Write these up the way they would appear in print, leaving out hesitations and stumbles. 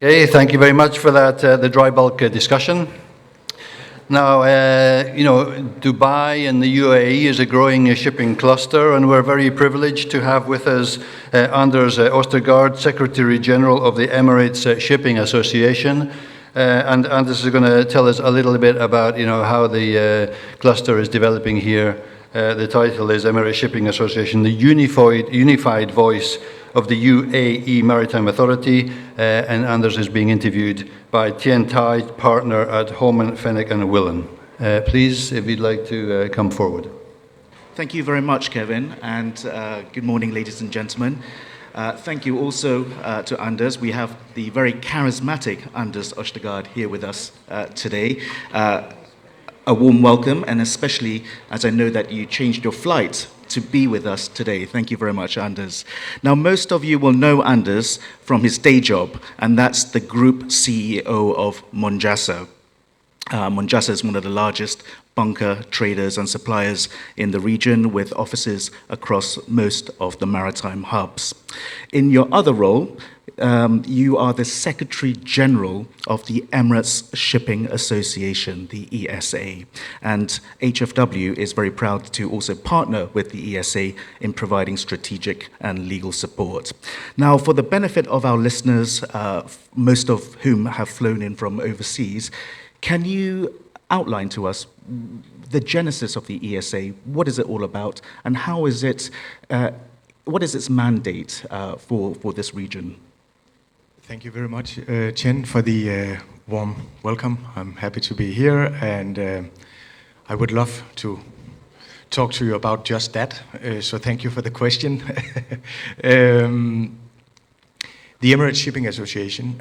Okay, thank you very much for that, the dry bulk discussion. Now, Dubai and the UAE is a growing shipping cluster, and we're very privileged to have with us Anders Østergaard, Secretary General of the Emirates Shipping Association. And Anders is going to tell us a little bit about, how the cluster is developing here. The title is Emirates Shipping Association, the unified voice of the UAE Maritime Authority, and Anders is being interviewed by Tien, partner at Holman, Fenwick and Willan. Please, if you'd like to come forward. Thank you very much, Kevin, and good morning, ladies and gentlemen. Thank you also to Anders. We have the very charismatic Anders Østergaard here with us today. A warm welcome, and especially as I know that you changed your flight to be with us today. Thank you very much, Anders. Now, most of you will know Anders from his day job, and that's the Group CEO of Monjasa. Monjasa is one of the largest bunker traders and suppliers in the region, with offices across most of the maritime hubs. In your other role, you are the Secretary General of the Emirates Shipping Association, the ESA, and HFW is very proud to also partner with the ESA in providing strategic and legal support. Now, for the benefit of our listeners, most of whom have flown in from overseas, can you outline to us the genesis of the ESA? What is it all about, and how is it? What is its mandate for this region? Thank you very much, Tien, for the warm welcome. I'm happy to be here, and I would love to talk to you about just that. So thank you for the question. The Emirates Shipping Association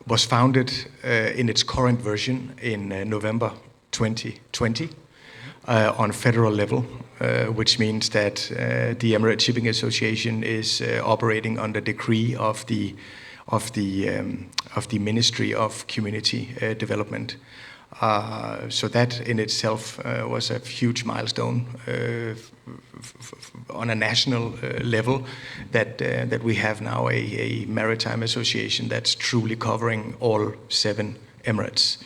was founded in its current version in November 2020 on federal level, which means that the Emirates Shipping Association is operating under decree of the Ministry of Community Development. So that in itself was a huge milestone on a national level, that we have now a maritime association that's truly covering all 7 Emirates.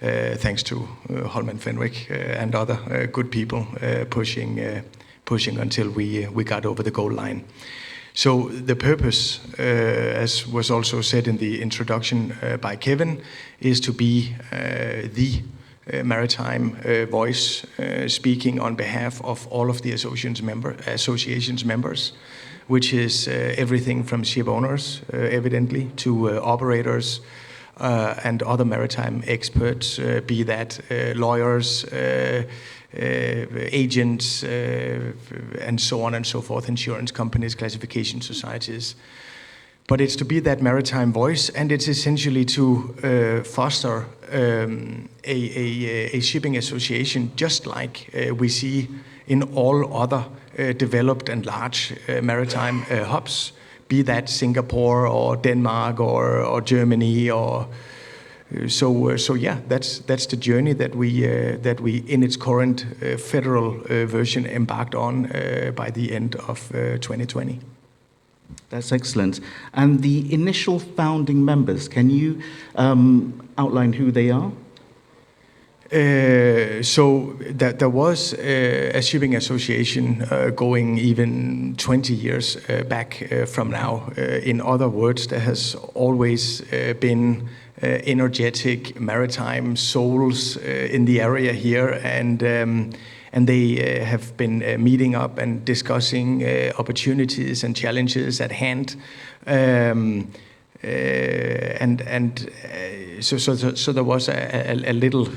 Thanks to Holman, Fenwick and other good people pushing until we got over the goal line. So the purpose, as was also said in the introduction by Kevin, is to be the maritime voice speaking on behalf of all of the association's members, which is everything from ship owners, evidently, to operators, and other maritime experts, be that lawyers, agents, and so on and so forth, insurance companies, classification societies. But it's to be that maritime voice, and it's essentially to foster a shipping association, just like we see in all other developed and large maritime hubs, be that Singapore or Denmark or Germany or so yeah, that's the journey that we in its current federal version embarked on by the end of 2020. That's excellent. And the initial founding members, can you outline who they are? So there was a shipping association going even 20 years back from now. In other words, there has always been energetic maritime souls in the area here, and they have been meeting up and discussing opportunities and challenges at hand. So there was a little,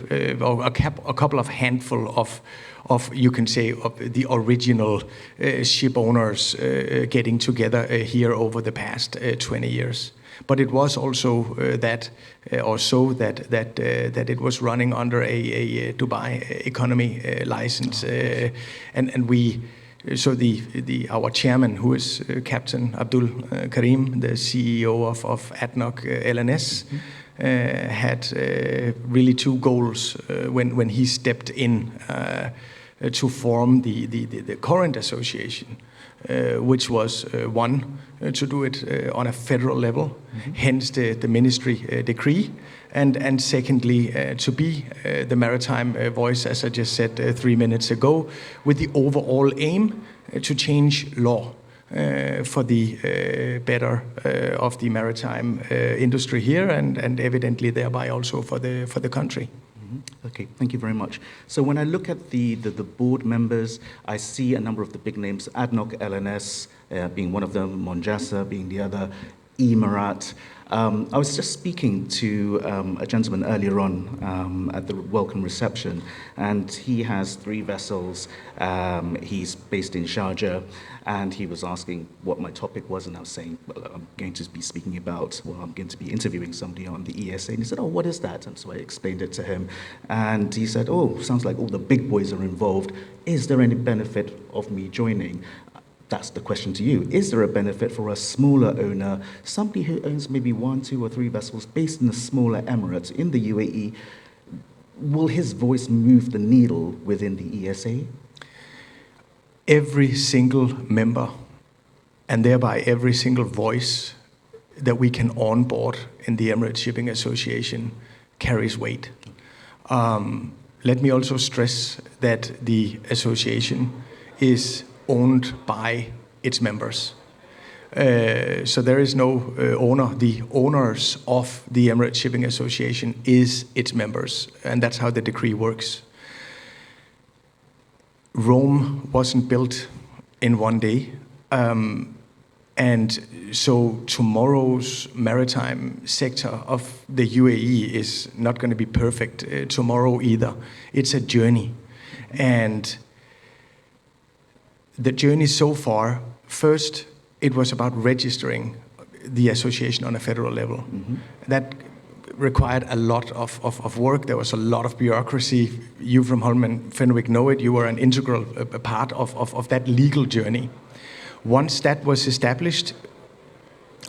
or a couple of handful of you can say of the original ship owners getting together here over the past 20 years. But it was also that it was running under a Dubai economy license, and we. So our chairman, who is Captain Abdul Karim, the CEO of ADNOC LNS, had really 2 goals when he stepped in to form the current association. which was one, to do it on a federal level, hence the ministry decree, and secondly, to be the maritime voice, as I just said 3 minutes ago, with the overall aim to change law for the better of the maritime industry here, and evidently thereby also for the country. Okay, thank you very much. So when I look at the board members, I see a number of the big names, ADNOC LNS being one of them, Monjasa being the other, Emirates. I was just speaking to a gentleman earlier on at the welcome reception, and he has 3 vessels. He's based in Sharjah, and he was asking what my topic was, and I was saying, well, I'm going to be speaking about, well, I'm going to be interviewing somebody on the ESA, and he said, oh, what is that? And so I explained it to him, and he said, oh, sounds like all the big boys are involved. Is there any benefit of me joining? That's the question to you. Is there a benefit for a smaller owner, somebody who owns maybe 1, 2, or 3 vessels based in a smaller Emirates in the UAE? Will his voice move the needle within the ESA? Every single member, and thereby every single voice that we can onboard in the Emirates Shipping Association carries weight. Let me also stress that the association is owned by its members. So there is no owner. The owners of the Emirates Shipping Association is its members, and that's how the decree works. Rome wasn't built in one day, and so tomorrow's maritime sector of the UAE is not going to be perfect tomorrow either. It's a journey, and the journey so far, first, it was about registering the association on a federal level. That required a lot of work. There was a lot of bureaucracy. You from Holman, Fenwick know it. You were an integral part of that legal journey. Once that was established,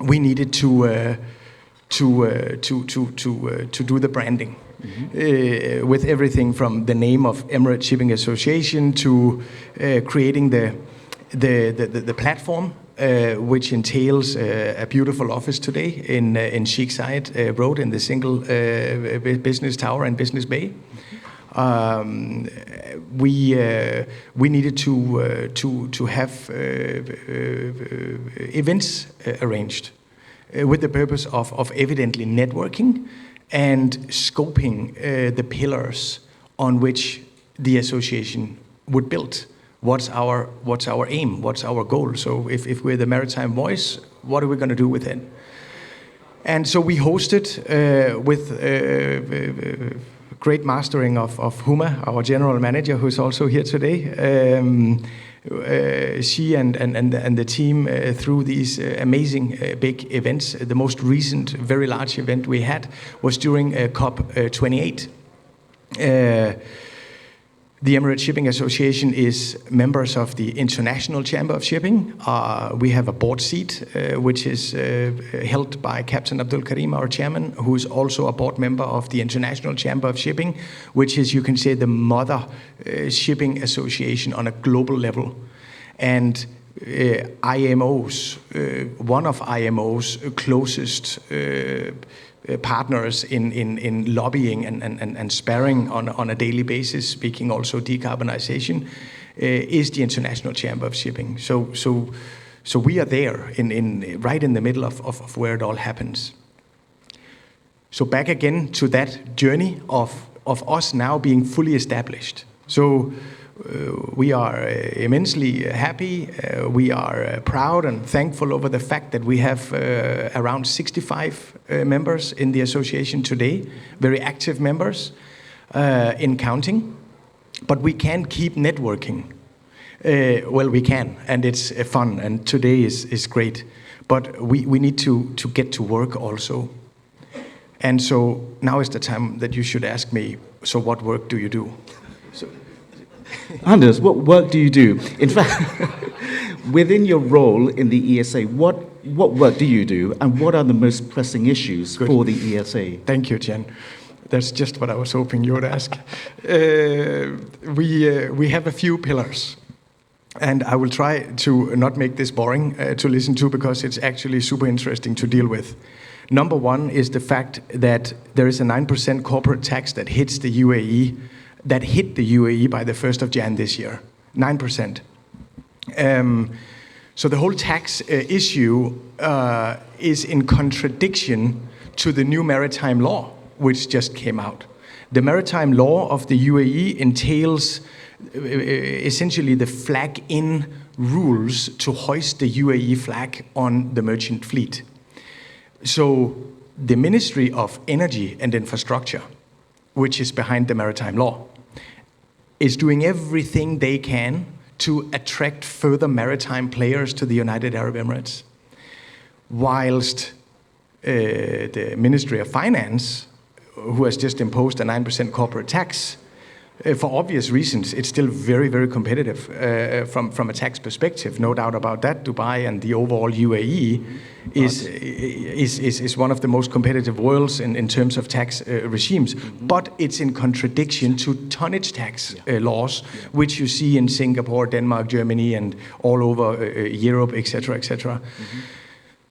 we needed to do the branding. With everything from the name of Emirates Shipping Association to creating the platform, which entails a beautiful office today in Sheikh Zayed Road in the single business tower and business bay. We needed to have events arranged with the purpose of evidently networking and scoping the pillars on which the association would build. What's our aim? What's our goal? So if we're the maritime voice, what are we going to do with it? And so we hosted with great mastering of Huma, our general manager, who's also here today. She and the team through these amazing big events. The most recent, very large event we had was during COP28. The Emirates Shipping Association is members of the International Chamber of Shipping. We have a board seat, which is held by Captain Abdul Karim, our chairman, who is also a board member of the International Chamber of Shipping, which is, you can say, the mother shipping association on a global level. And IMO's, one of IMO's closest partners in lobbying and sparring on a daily basis, speaking also decarbonization, is the International Chamber of Shipping. So we are there right in the middle of where it all happens. So back again to that journey of us now being fully established. So we are immensely happy. We are proud and thankful over the fact that we have around 65 members in the association today, very active members in counting. But we can keep networking. Well, we can, and it's fun, and today is great. But we need to get to work also. And so now is the time that you should ask me, so what work do you do? Anders, what work do you do? In fact, within your role in the ESA, what work do you do, and what are the most pressing issues for the ESA? Thank you, Tien. That's just what I was hoping you would ask. We have a few pillars. And I will try to not make this boring to listen to, because it's actually super interesting to deal with. Number one is the fact that there is a 9% corporate tax that hits the UAE, that hit the UAE by the 1st of Jan this year. 9%. So the whole tax issue is in contradiction to the new maritime law, which just came out. The maritime law of the UAE entails essentially the flag-in rules to hoist the UAE flag on the merchant fleet. So the Ministry of Energy and Infrastructure, which is behind the maritime law, is doing everything they can to attract further maritime players to the United Arab Emirates, whilst the Ministry of Finance, who has just imposed a 9% corporate tax, for obvious reasons, it's still very, very competitive from a tax perspective, no doubt about that. Dubai and the overall UAE is one of the most competitive worlds in terms of tax regimes. Mm-hmm. But it's in contradiction to tonnage tax laws, which you see in Singapore, Denmark, Germany, and all over Europe, etc., etc. Mm-hmm.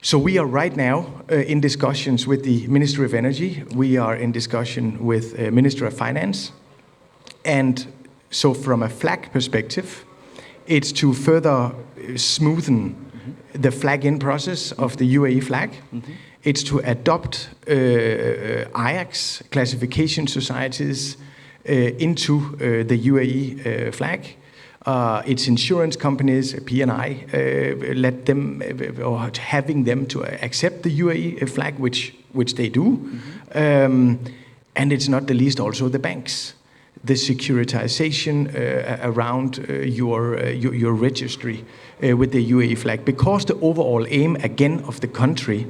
So we are right now in discussions with the Ministry of Energy. We are in discussion with Ministry of Finance. And so from a flag perspective, it's to further smoothen the flag-in process of the UAE flag. Mm-hmm. It's to adopt IACs, classification societies, into the UAE flag. It's insurance companies, P&I, let them, or having them to accept the UAE flag, which they do. Mm-hmm. And it's not the least also the banks. The securitization around your registry with the UAE flag, because the overall aim again of the country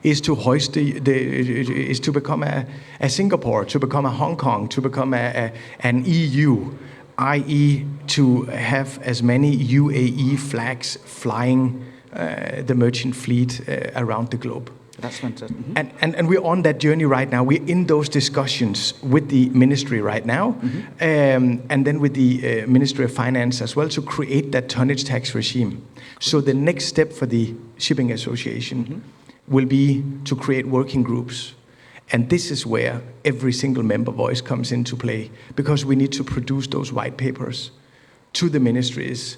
is to hoist is to become a Singapore, to become a Hong Kong, to become an EU, i.e. to have as many UAE flags flying the merchant fleet around the globe. That's fantastic. Mm-hmm. And we're on that journey right now. We're in those discussions with the ministry right now, and then with the Ministry of Finance as well, to create that tonnage tax regime. So the next step for the Shipping Association will be to create working groups. And this is where every single member voice comes into play, because we need to produce those white papers to the ministries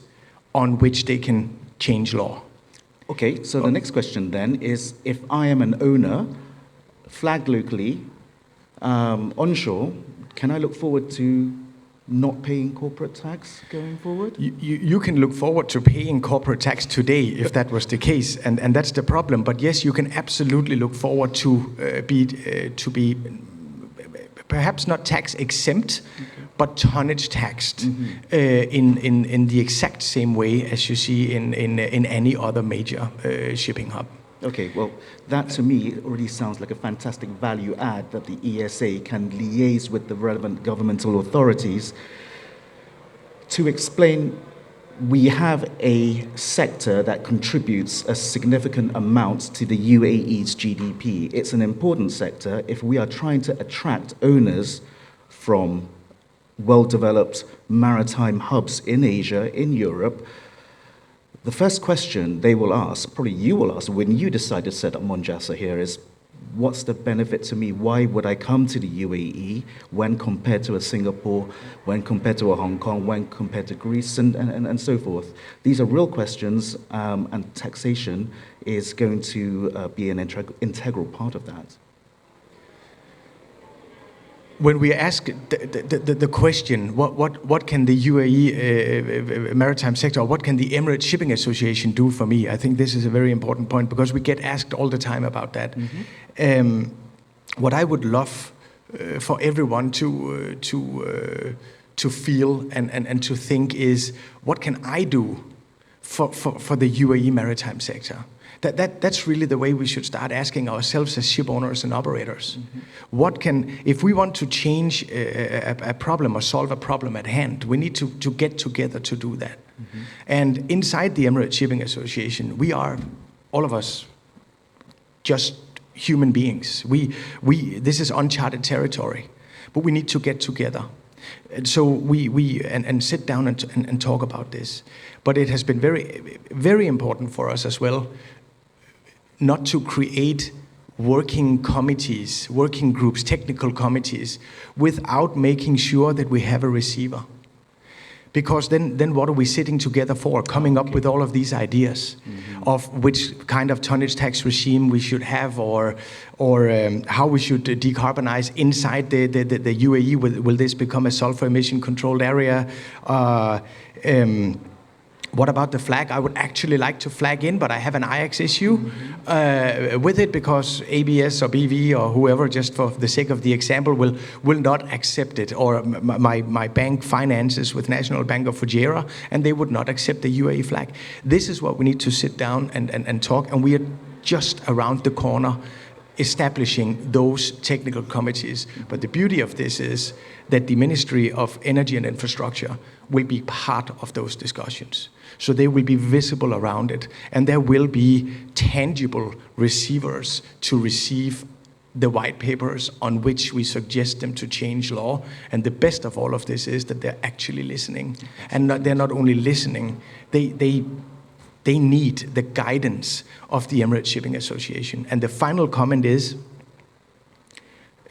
on which they can change law. Okay, so the next question then is, if I am an owner, flagged locally, onshore, can I look forward to not paying corporate tax going forward? You can look forward to paying corporate tax today if that was the case, and that's the problem. But yes, you can absolutely look forward to be perhaps not tax exempt, but tonnage taxed in the exact same way as you see in any other major shipping hub. Okay, well, that to me already sounds like a fantastic value add that the ESA can liaise with the relevant governmental authorities to explain. We have a sector that contributes a significant amount to the UAE's GDP. It's an important sector if we are trying to attract owners from well-developed maritime hubs in Asia, in Europe. The first question they will ask, probably you will ask when you decide to set up Monjasa here, is what's the benefit to me? Why would I come to the UAE when compared to a Singapore, when compared to a Hong Kong, when compared to Greece, and so forth? These are real questions, and taxation is going to be an integral part of that. When we ask the question, what can the UAE maritime sector, or what can the Emirates Shipping Association do for me? I think this is a very important point, because we get asked all the time about that. What I would love for everyone to feel and to think is, what can I do for the UAE maritime sector? That's really the way we should start asking ourselves as ship owners and operators. If we want to change a problem or solve a problem at hand, we need to get together to do that. And inside the Emirates Shipping Association, we are, all of us, just human beings. This is uncharted territory, but we need to get together. And so we sit down and talk about this. But it has been very, very important for us as well not to create working committees, working groups, technical committees, without making sure that we have a receiver. Because then what are we sitting together for? Coming up with all of these ideas of which kind of tonnage tax regime we should have, or how we should decarbonize inside the UAE. Will this become a sulfur emission controlled area? What about the flag? I would actually like to flag in, but I have an IX issue with it because ABS or BV or whoever, just for the sake of the example, will not accept it. Or my bank finances with National Bank of Fujairah, and they would not accept the UAE flag. This is what we need to sit down and talk, and we are just around the corner establishing those technical committees. But the beauty of this is that the Ministry of Energy and Infrastructure will be part of those discussions. So they will be visible around it, and there will be tangible receivers to receive the white papers on which we suggest them to change law. And the best of all of this is that they're actually listening. And they're not only listening, they need the guidance of the Emirates Shipping Association. And the final comment is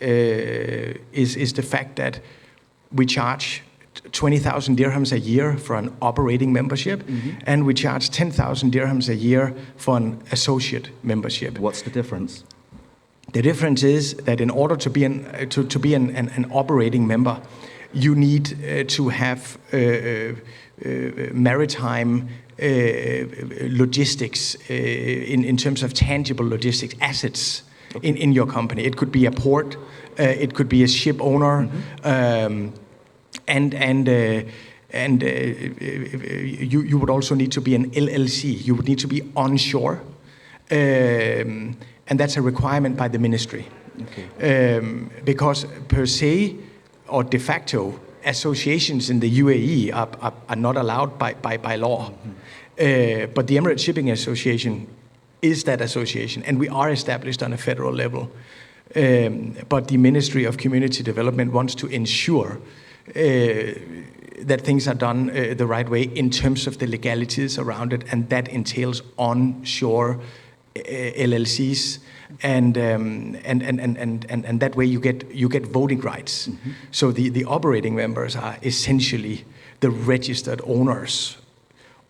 the fact that we charge 20,000 dirhams a year for an operating membership, and we charge 10,000 dirhams a year for an associate membership. What's the difference? The difference is that in order to be an operating member, you need to have maritime logistics in terms of tangible logistics assets in your company. It could be a port, it could be a ship owner, and you would also need to be an LLC. You would need to be onshore, and that's a requirement by the ministry. Okay. Because per se or de facto, associations in the UAE are not allowed by law. But the Emirates Shipping Association is that association, and we are established on a federal level. But the Ministry of Community Development wants to ensure that things are done the right way in terms of the legalities around it, and that entails onshore LLCs, and that way you get voting rights. So the operating members are essentially the registered owners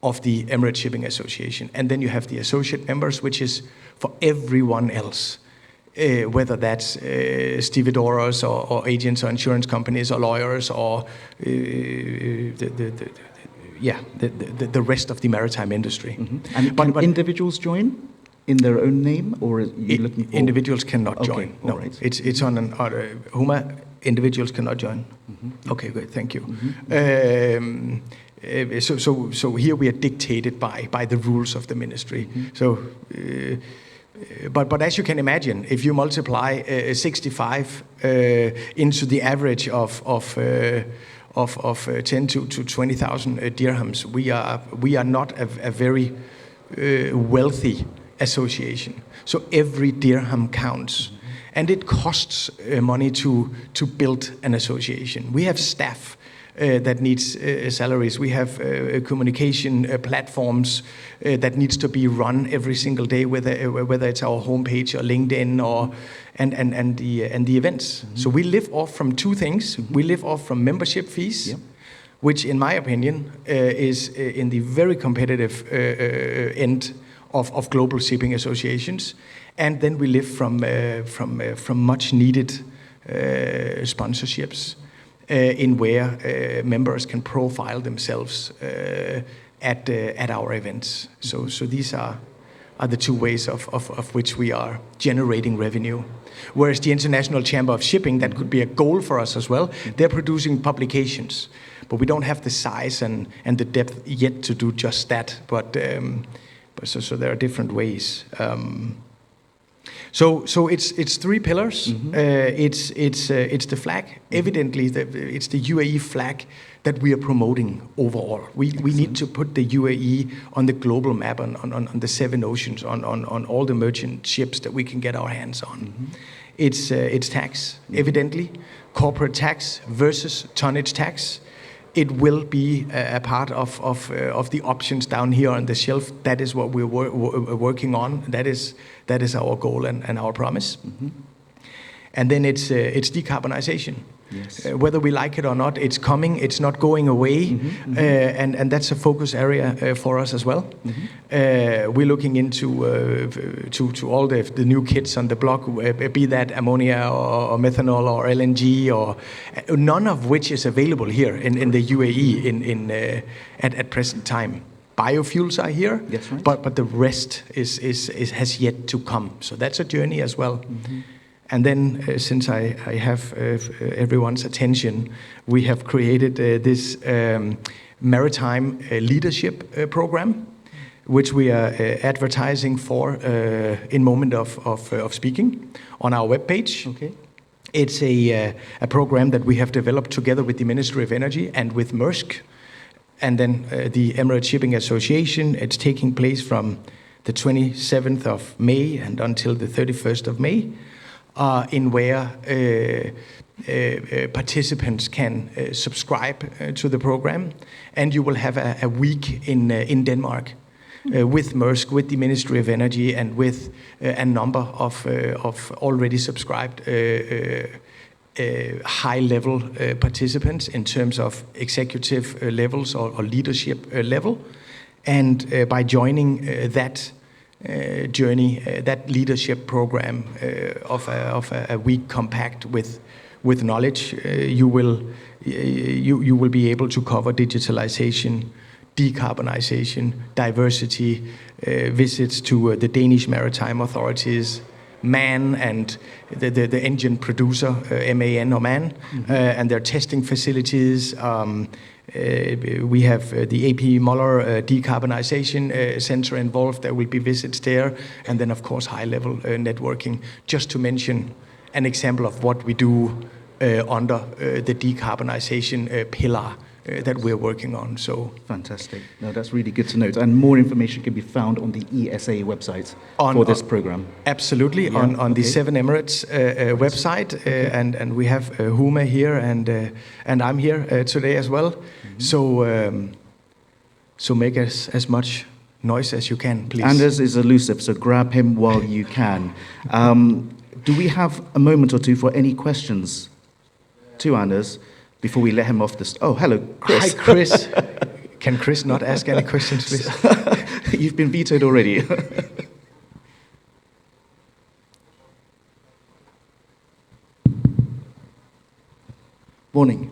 of the Emirates Shipping Association, and then you have the associate members, which is for everyone else. Whether that's stevedoras or agents or insurance companies or lawyers or the rest of the maritime industry. And can individuals join in their own name, or are you looking for... Individuals cannot join. No, right. It's on an Huma. Individuals cannot join. Okay, good. Thank you. So here we are dictated by the rules of the ministry. So. But as you can imagine, if you multiply 65 into the average of 10 to 20,000 dirhams, we are not a very wealthy association. So every dirham counts, and it costs money to build an association. We have staff that needs salaries. We have communication platforms that needs to be run every single day, whether it's our homepage or LinkedIn and the events. So we live off from two things. We live off from membership fees, which, in my opinion, is in the very competitive end of global shipping associations, and then we live from much needed sponsorships. In where members can profile themselves at our events. So these are the two ways of which we are generating revenue. Whereas the International Chamber of Shipping, that could be a goal for us as well, they're producing publications. But we don't have the size and the depth yet to do just that. But so there are different ways. So it's three pillars. It's the flag. Evidently, it's the UAE flag that we are promoting overall. We need to put the UAE on the global map, on the 7 oceans, on all the merchant ships that we can get our hands on. It's tax, evidently, corporate tax versus tonnage tax. It will be a part of the options down here on the shelf. That is what we're working on. That is our goal and our promise. And then it's decarbonization. Yes. Whether we like it or not, it's coming. It's not going away, and that's a focus area for us as well. We're looking into to all the new kids on the block, be that ammonia or methanol or LNG, or none of which is available here in the UAE at present time. Biofuels are here, That's right. but the rest has yet to come. So that's a journey as well. And then, since I have everyone's attention, we have created this maritime leadership program, which we are advertising for in moment of speaking on our webpage. Okay. It's a program that we have developed together with the Ministry of Energy and with Maersk, and then the Emirates Shipping Association. It's taking place from the 27th of May and until the 31st of May. In where participants can subscribe to the program, and you will have a week in Denmark with Maersk, with the Ministry of Energy, and with a number of already subscribed high-level participants in terms of executive levels or leadership level, and by joining that journey, that leadership program of a week compact with knowledge, you will be able to cover digitalization, decarbonization, diversity, visits to the Danish maritime authorities, MAN and the engine producer, MAN or MAN, and their testing facilities. We have the AP Muller Decarbonization Center involved. There will be visits there. And then, of course, high-level networking, just to mention an example of what we do under the decarbonization pillar that we're working on. So Fantastic. No, that's really good to note. And more information can be found on the ESA website for this program. Absolutely, Yeah, on the okay. 7 Emirates website, and we have Huma here, and I'm here today as well. So make as much noise as you can, please. Anders is elusive, so grab him while you can. Do we have a moment or two for any questions to Anders before we let him off this? Oh, hello, Chris. Hi, Chris. Can Chris not ask any questions, please? You've been vetoed already. Morning.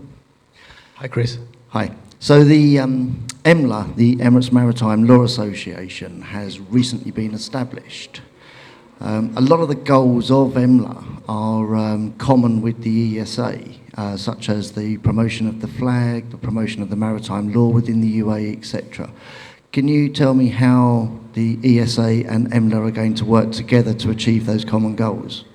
Hi, Chris. Hi. So the EMLA, the Emirates Maritime Law Association, has recently been established. A lot of the goals of EMLA are common with the ESA, such as the promotion of the flag, the promotion of the maritime law within the UAE, etc. Can you tell me how the ESA and EMLA are going to work together to achieve those common goals?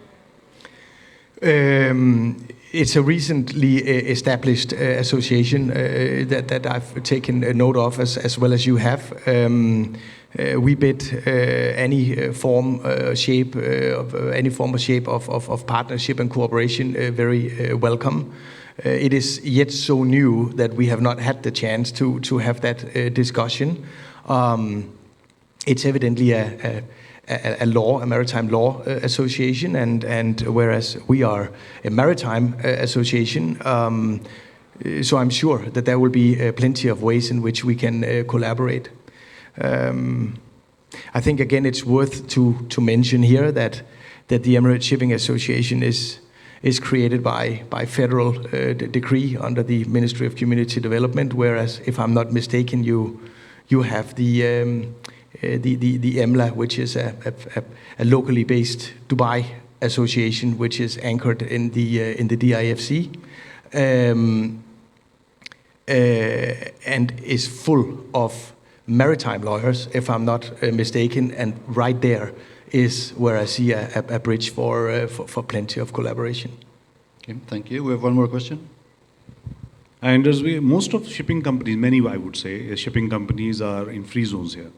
It's a recently established association that I've taken a note of, as well as you have. We bid any form shape of partnership and cooperation very welcome. It is yet so new that we have not had the chance to have that discussion. It's evidently a maritime law association, and whereas we are a maritime association, so I'm sure that there will be plenty of ways in which we can collaborate. I think again it's worth to mention here that the Emirates Shipping Association is created by federal decree under the Ministry of Community Development, whereas if I'm not mistaken, you have the EMLA, which is a locally based Dubai association, which is anchored in the DIFC, and is full of maritime lawyers, if I'm not mistaken, and right there is where I see a bridge for plenty of collaboration. Okay, thank you. We have one more question. And as most of shipping companies, many I would say, shipping companies are in free zones here.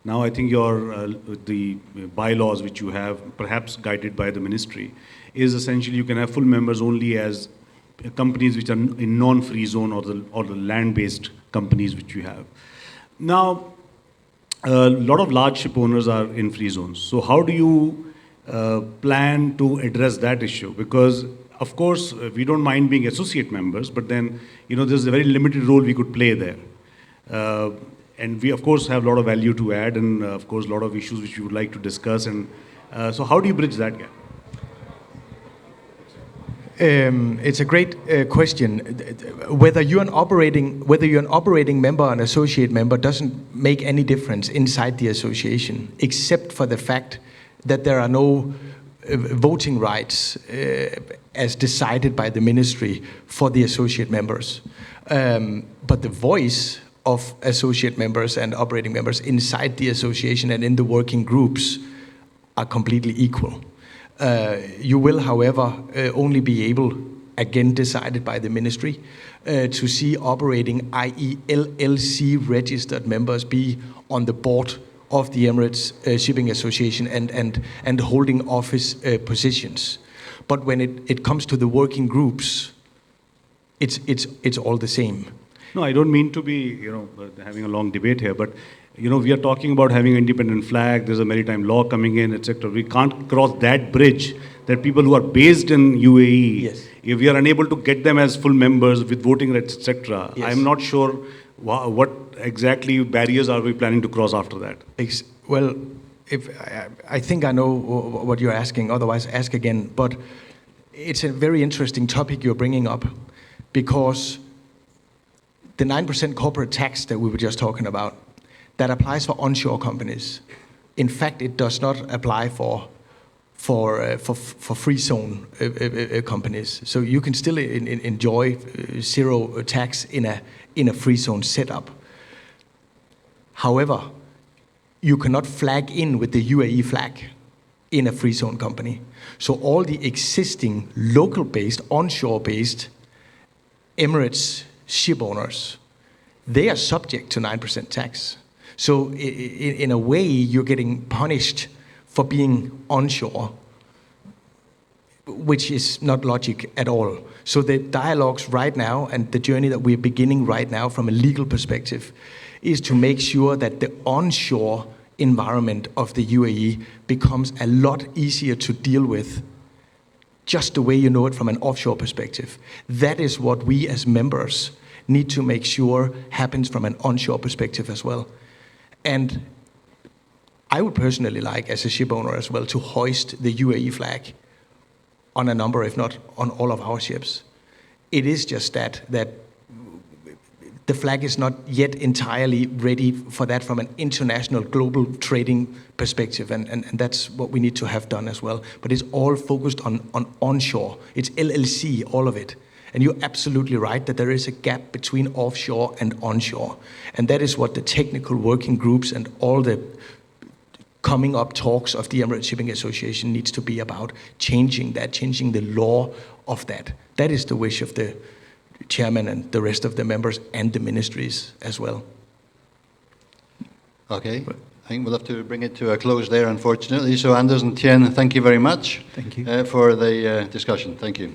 Now I think the bylaws which you have, perhaps guided by the ministry, is essentially you can have full members only as companies which are in non-free zone or the land-based companies which you have. Now, a lot of large ship owners are in free zones. So how do you plan to address that issue? Because of course, we don't mind being associate members, but then, there's a very limited role we could play there. And we, of course, have a lot of value to add and, of course, a lot of issues which we would like to discuss. And so how do you bridge that gap? It's a great question. Whether you're an operating member or an associate member doesn't make any difference inside the association, except for the fact that there are no voting rights as decided by the ministry for the associate members. But the voice of associate members and operating members inside the association and in the working groups are completely equal. You will, however, only be able, again decided by the ministry, to see operating, i.e. LLC registered members be on the board of the Emirates Shipping Association and holding office positions. But when it comes to the working groups, it's all the same. No, I don't mean to be, having a long debate here, but, we are talking about having an independent flag, there's a maritime law coming in, etc. We can't cross that bridge that people who are based in UAE, yes, if we are unable to get them as full members with voting rights, etc., yes, I'm not sure what exactly barriers are we planning to cross after that. Well, I think I know what you're asking, otherwise ask again, but it's a very interesting topic you're bringing up, because the 9% corporate tax that we were just talking about, that applies for onshore companies. In fact, it does not apply for free zone companies. So you can still enjoy zero tax in a free zone setup. However, you cannot flag in with the UAE flag in a free zone company. So all the existing local-based, onshore-based Emirates ship owners, they are subject to 9% tax. So in a way, you're getting punished for being onshore, which is not logic at all. So the dialogues right now and the journey that we're beginning right now from a legal perspective is to make sure that the onshore environment of the UAE becomes a lot easier to deal with, just the way you know it from an offshore perspective. That is what we as members need to make sure happens from an onshore perspective as well. And I would personally like, as a ship owner as well, to hoist the UAE flag on a number, if not on all of our ships. It is just that the flag is not yet entirely ready for that from an international global trading perspective, and that's what we need to have done as well. But it's all focused on onshore. It's LLC, all of it. And you're absolutely right that there is a gap between offshore and onshore. And that is what the technical working groups and all the coming up talks of the Emirates Shipping Association needs to be about, changing the law of that. That is the wish of the chairman and the rest of the members and the ministries as well. Okay, I think we'll have to bring it to a close there, unfortunately. So Anders and Tien, thank you very much. Thank you. For the discussion. Thank you.